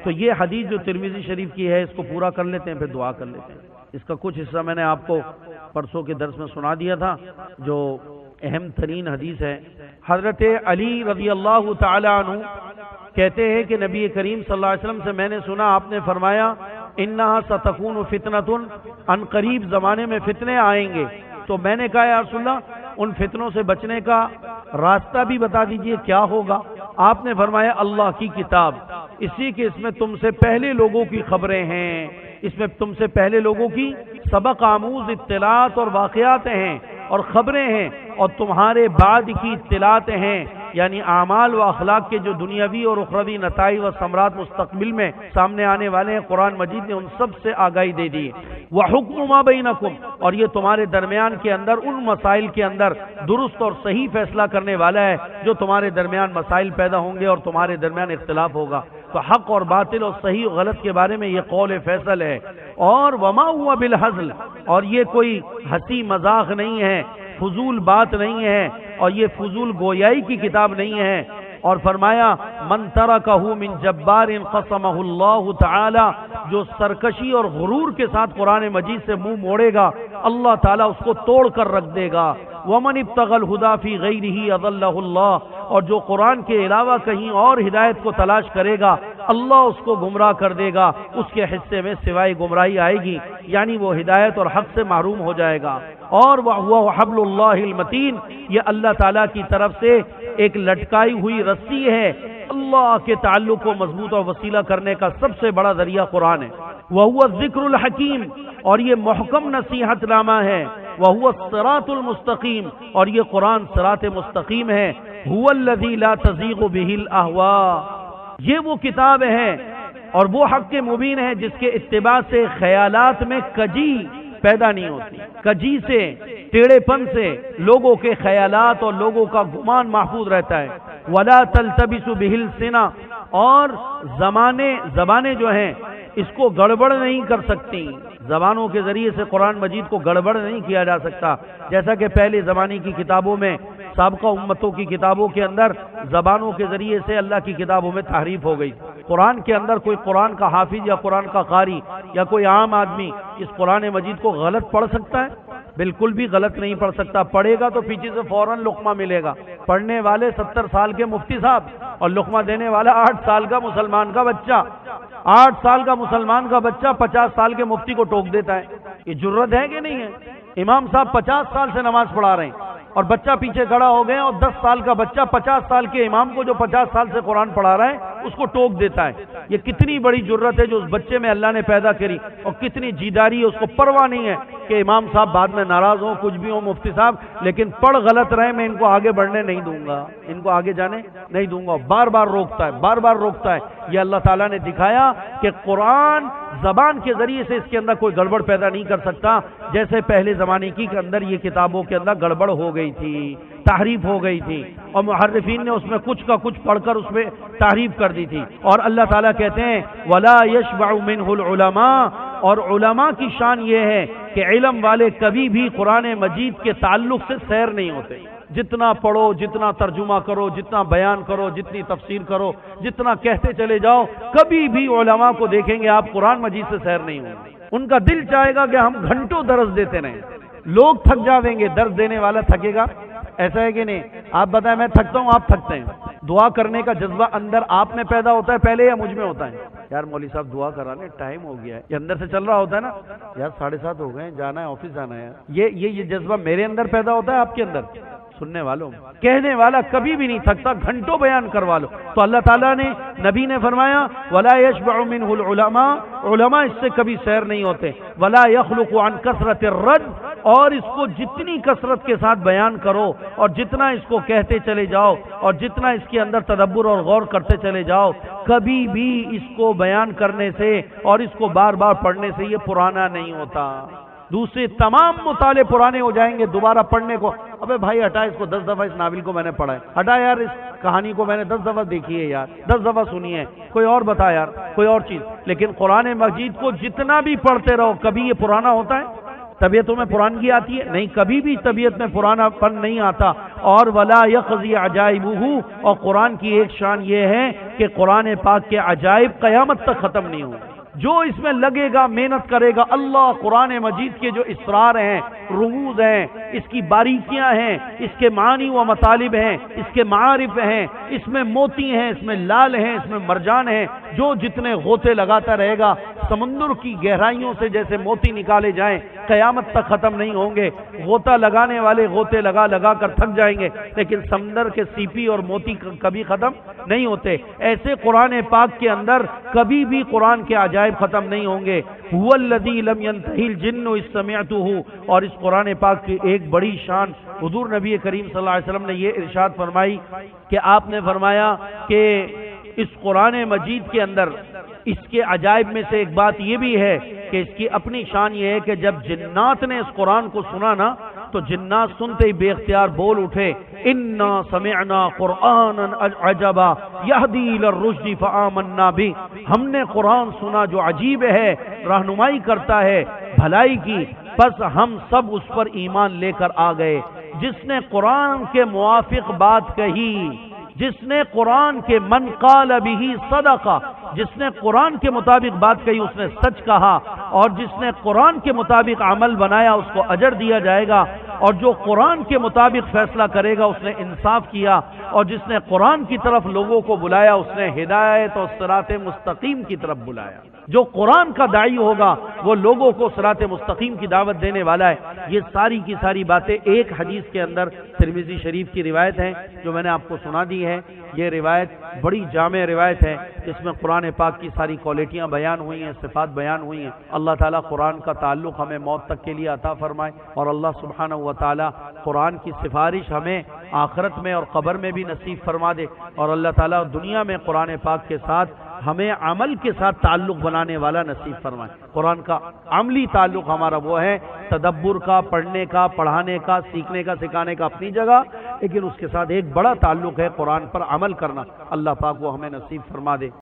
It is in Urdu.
تو یہ حدیث جو ترمذی شریف کی ہے اس کو پورا کر لیتے ہیں، پھر دعا کر لیتے ہیں۔ اس کا کچھ حصہ میں نے آپ کو پرسوں کے درس میں سنا دیا تھا، جو اہم ترین حدیث ہے۔ حضرت علی رضی اللہ تعالی عنہ کہتے ہیں کہ نبی کریم صلی اللہ علیہ وسلم سے میں نے سنا، آپ نے فرمایا انہا ستکون فتنۃ، ان قریب زمانے میں فتنے آئیں گے۔ تو میں نے کہا یا رسول اللہ ان فتنوں سے بچنے کا راستہ بھی بتا دیجئے، کیا ہوگا؟ آپ نے فرمایا اللہ کی کتاب، اسی کے اس میں تم سے پہلے لوگوں کی خبریں ہیں، اس میں تم سے پہلے لوگوں کی سبق آموز اطلاعات اور واقعات ہیں اور خبریں ہیں، اور تمہارے بعد کی اطلاعات ہیں، یعنی اعمال و اخلاق کے جو دنیاوی اور اخروی نتائج و ثمرات مستقبل میں سامنے آنے والے ہیں، قرآن مجید نے ان سب سے آگاہی دے دی ہے۔ وَحُكْمُ مَا بَيْنَكُمْ، اور یہ تمہارے درمیان کے اندر ان مسائل کے اندر درست اور صحیح فیصلہ کرنے والا ہے جو تمہارے درمیان مسائل پیدا ہوں گے اور تمہارے درمیان اختلاف ہوگا۔ تو حق اور باطل اور صحیح و غلط کے بارے میں یہ قول فیصل ہے۔ اور وَمَا هُوَ بِالْهَزْلِ، اور یہ کوئی ہنسی مذاق نہیں ہے، فضول بات نہیں ہے، اور یہ فضول گویائی کی کتاب نہیں ہے۔ اور فرمایا من ترکہ من جبار قسمہ اللہ تعالی، جو سرکشی اور غرور کے ساتھ قرآن مجید سے منہ موڑے گا اللہ تعالیٰ اس کو توڑ کر رکھ دے گا۔ ومن ابتغى الہدی فی غیرہ اضلہ اللہ، اور جو قرآن کے علاوہ کہیں اور ہدایت کو تلاش کرے گا اللہ اس کو گمراہ کر دے گا، اس کے حصے میں سوائے گمراہی آئے گی، یعنی وہ ہدایت اور حق سے محروم ہو جائے گا۔ اور وہ حبل اللہ المتین، یہ اللہ تعالیٰ کی طرف سے ایک لٹکائی ہوئی رسی ہے، اللہ کے تعلق کو مضبوط اور وسیلہ کرنے کا سب سے بڑا ذریعہ قرآن ہے۔ وَهُوَ الذِّكْرُ الْحَكِيمُ، اور یہ محکم نصیحت نامہ ہے۔ وَهُوَ الصِّرَاطُ الْمُسْتَقِيمُ، اور یہ قرآن صراط مستقیم ہے۔ هُوَ الَّذِي لَا تَزِيغُ بِهِ الْأَهْوَاءُ، یہ وہ کتاب ہے اور وہ حق مبین ہے جس کے اتباع سے خیالات میں کجی پیدا نہیں ہوتی، کجی سے، ٹیڑے پن سے لوگوں کے خیالات اور لوگوں کا گمان محفوظ رہتا ہے۔ وَلَا تَلْتَبِسُ بِهِ الْسِنَا، اور زبانیں جو ہیں اس کو گڑبڑ نہیں کر سکتی، زبانوں کے ذریعے سے قرآن مجید کو گڑبڑ نہیں کیا جا سکتا، جیسا کہ پہلے زمانے کی کتابوں میں، سابقہ امتوں کی کتابوں کے اندر زبانوں کے ذریعے سے اللہ کی کتابوں میں تحریف ہو گئی۔ قرآن کے اندر کوئی قرآن کا حافظ یا قرآن کا قاری یا کوئی عام آدمی اس قرآن مجید کو غلط پڑھ سکتا ہے؟ بالکل بھی غلط نہیں پڑھ سکتا، پڑھے گا تو پیچھے سے فوراً لقمہ ملے گا۔ پڑھنے والے 70 سال کے مفتی صاحب اور لقمہ دینے والا 8 سال کا مسلمان کا بچہ، 8 سال کا مسلمان کا بچہ 50 سال کے مفتی کو ٹوک دیتا ہے۔ یہ جرت ہے کہ نہیں ہے؟ امام صاحب 50 سال سے نماز پڑھا رہے ہیں اور بچہ پیچھے کھڑا ہو گئے اور 10 سال کا بچہ 50 سال کے امام کو جو 50 سال سے قرآن پڑھا رہا ہے اس کو ٹوک دیتا ہے۔ یہ کتنی بڑی جرت ہے جو اس بچے میں اللہ نے پیدا کری، اور کتنی جیداری ہے، اس کو پرواہ نہیں ہے کہ امام صاحب بعد میں ناراض ہوں، کچھ بھی ہوں مفتی صاحب، لیکن پڑھ غلط رہے، میں ان کو آگے بڑھنے نہیں دوں گا، ان کو آگے جانے نہیں دوں گا۔ بار بار روکتا ہے، بار بار روکتا ہے۔ یہ اللہ تعالیٰ نے دکھایا کہ قرآن زبان کے ذریعے سے اس کے اندر کوئی گڑبڑ پیدا نہیں کر سکتا، جیسے پہلے زمانے کی کے اندر یہ کتابوں کے اندر گڑبڑ ہو گئی تھی، تحریف ہو گئی تھی، اور محرفین نے اس میں کچھ کا کچھ پڑھ کر اس میں تحریف کر دی تھی۔ اور اللہ تعالیٰ کہتے ہیں وَلَا يَشْبَعُ مِنْهُ الْعُلَمَاءُ، اور علماء کی شان یہ ہے کہ علم والے کبھی بھی قرآن مجید کے تعلق سے سیر نہیں ہوتے۔ جتنا پڑھو، جتنا ترجمہ کرو، جتنا بیان کرو، جتنی تفسیر کرو، جتنا کہتے چلے جاؤ، کبھی بھی علماء کو دیکھیں گے آپ قرآن مجید سے سیر نہیں ہوں گے۔ ان کا دل چاہے گا کہ ہم گھنٹوں درس دیتے رہیں، لوگ تھک جاویں گے، درس دینے والا تھکے گا، ایسا ہے کہ نہیں؟ آپ بتائیں، میں تھکتا ہوں، آپ تھکتے ہیں؟ دعا کرنے کا جذبہ اندر آپ میں پیدا ہوتا ہے پہلے یا مجھ میں ہوتا ہے؟ یار مولوی صاحب دعا کرا لیں، ٹائم ہو گیا ہے، یہ اندر سے چل رہا ہوتا ہے نا، یار 7:30 ہو گئے، جانا ہے، آفس جانا ہے۔ یہ جذبہ میرے اندر پیدا ہوتا ہے، آپ کے اندر؟ سننے والوں، کہنے والا کبھی بھی نہیں تھکتا، گھنٹوں بیان کروا لو۔ تو اللہ تعالیٰ نے، نبی نے فرمایا وَلَا يَشْبَعُ مِنْهُ الْعُلَمَاءُ، علماء اس سے کبھی سیر نہیں ہوتے۔ وَلَا يَخْلُقُ عَنْ كَثْرَةِ الرَّدِّ، اور اس کو جتنی کثرت کے ساتھ بیان کرو اور جتنا اس کو کہتے چلے جاؤ اور جتنا اس کے اندر تدبر اور غور کرتے چلے جاؤ، کبھی بھی اس کو بیان کرنے سے اور اس کو بار بار پڑھنے سے یہ پرانا نہیں ہوتا۔ دوسرے تمام مطالعے پرانے ہو جائیں گے، دوبارہ پڑھنے کو ابے بھائی ہٹا اس کو، 10 دفعہ اس ناول کو میں نے پڑھا ہے، ہٹا یار اس کہانی کو میں نے 10 دفعہ دیکھی ہے یار، 10 دفعہ سنی ہے، کوئی اور بتا یار، کوئی اور چیز۔ لیکن قرآن مجید کو جتنا بھی پڑھتے رہو، کبھی یہ پرانا ہوتا ہے؟ طبیعتوں میں پرانگی آتی ہے؟ نہیں، کبھی بھی طبیعت میں پرانا پن نہیں آتا۔ اور ولا یقضی عجائبہ، اور قرآن کی ایک شان یہ ہے کہ قرآن پاک کے عجائب قیامت تک ختم نہیں ہوں۔ جو اس میں لگے گا، محنت کرے گا، اللہ قرآن مجید کے جو اسرار ہیں، رموز ہیں، اس کی باریکیاں ہیں، اس کے معانی و مطالب ہیں، اس کے معارف ہیں، اس میں موتی ہیں، اس میں لال ہیں، اس میں مرجان ہیں، جو جتنے غوطے لگاتا رہے گا، سمندر کی گہرائیوں سے جیسے موتی نکالے جائیں، قیامت تک ختم نہیں ہوں گے۔ غوطہ لگانے والے غوطے لگا لگا کر تھک جائیں گے، لیکن سمندر کے سیپی اور موتی کبھی ختم نہیں ہوتے۔ ایسے قرآن پاک کے اندر کبھی بھی قرآن کے عجائب ختم نہیں ہوں گے۔ هو الذی لم ينتهی الجن اذ سمعته، اور اس قرآن پاک کی ایک بڑی شان حضور نبی کریم صلی اللہ علیہ وسلم نے یہ ارشاد فرمائی کہ آپ نے فرمایا کہ اس قرآن مجید کے اندر اس کے عجائب میں سے ایک بات یہ بھی ہے کہ اس کی اپنی شان یہ ہے کہ جب جنات نے اس قرآن کو سنا نا تو جنات سنتے ہی بے اختیار بول اٹھے، انا سمعنا قرآنا عجبا یہدی الی الرشد فآمنا بہ، ہم نے قرآن سنا جو عجیب ہے، رہنمائی کرتا ہے بھلائی کی، بس ہم سب اس پر ایمان لے کر آ گئے۔ جس نے قرآن کے موافق بات کہی، جس نے قرآن کے من قال بہ صدقہ، جس نے قرآن کے مطابق بات کہی اس نے سچ کہا، اور جس نے قرآن کے مطابق عمل بنایا اس کو اجر دیا جائے گا، اور جو قرآن کے مطابق فیصلہ کرے گا اس نے انصاف کیا، اور جس نے قرآن کی طرف لوگوں کو بلایا اس نے ہدایت اور صراط مستقیم کی طرف بلایا۔ جو قرآن کا داعی ہوگا وہ لوگوں کو صراط مستقیم کی دعوت دینے والا ہے۔ یہ ساری کی ساری باتیں ایک حدیث کے اندر ترمذی شریف کی روایت ہے جو میں نے آپ کو سنا دی ہے۔ یہ روایت بڑی جامع روایت ہے، اس میں قرآن پاک کی ساری کوالٹیاں بیان ہوئی ہیں، صفات بیان ہوئی ہیں۔ اللہ تعالیٰ قرآن کا تعلق ہمیں موت تک کے لیے عطا فرمائے، اور اللہ سبحانہ و تعالیٰ قرآن کی سفارش ہمیں آخرت میں اور قبر میں بھی نصیب فرما دے، اور اللہ تعالیٰ دنیا میں قرآن پاک کے ساتھ ہمیں عمل کے ساتھ تعلق بنانے والا نصیب فرمائے۔ قرآن کا عملی تعلق ہمارا وہ ہے، تدبر کا، پڑھنے کا، پڑھانے کا، سیکھنے کا، سکھانے کا اپنی جگہ، لیکن اس کے ساتھ ایک بڑا تعلق ہے قرآن پر عمل کرنا۔ اللہ پاک وہ ہمیں نصیب فرما دے۔